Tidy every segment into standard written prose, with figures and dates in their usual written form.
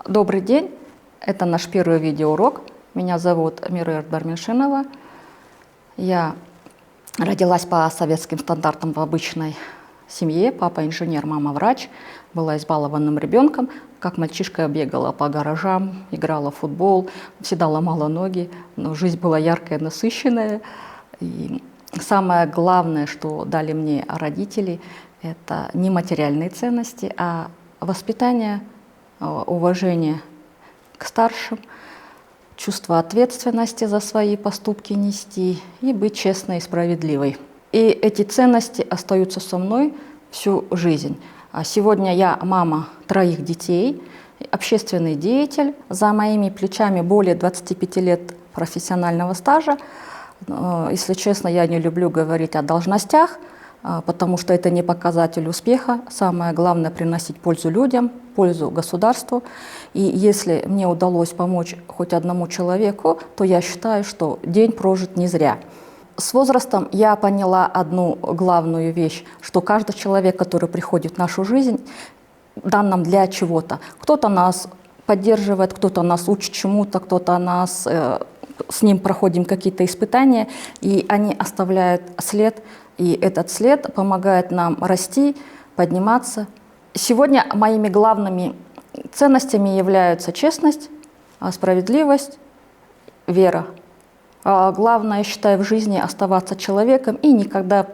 Добрый день, это наш первый видеоурок. Меня зовут Мирер Барменшинова. Я родилась по советским стандартам в обычной семье. Папа инженер, мама врач. Была избалованным ребенком. Как мальчишка я бегала по гаражам, играла в футбол, всегда ломала ноги. Но жизнь была яркая, насыщенная. И самое главное, что дали мне родители, это не материальные ценности, а воспитание, уважение к старшим, чувство ответственности за свои поступки нести и быть честной и справедливой. И эти ценности остаются со мной всю жизнь. А сегодня я мама 3 детей, общественный деятель, за моими плечами более 25 лет профессионального стажа. Если честно, я не люблю говорить о должностях, потому что это не показатель успеха. Самое главное — приносить пользу людям, пользу государству. И если мне удалось помочь хоть одному человеку, то я считаю, что день прожит не зря. С возрастом я поняла одну главную вещь, что каждый человек, который приходит в нашу жизнь, дан нам для чего-то. Кто-то нас поддерживает, кто-то нас учит чему-то, кто-то нас... С ним проходим какие-то испытания, и они оставляют след, и этот след помогает нам расти, подниматься. Сегодня моими главными ценностями являются честность, справедливость, вера. Главное, я считаю, в жизни оставаться человеком и никогда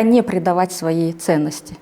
не предавать свои ценности.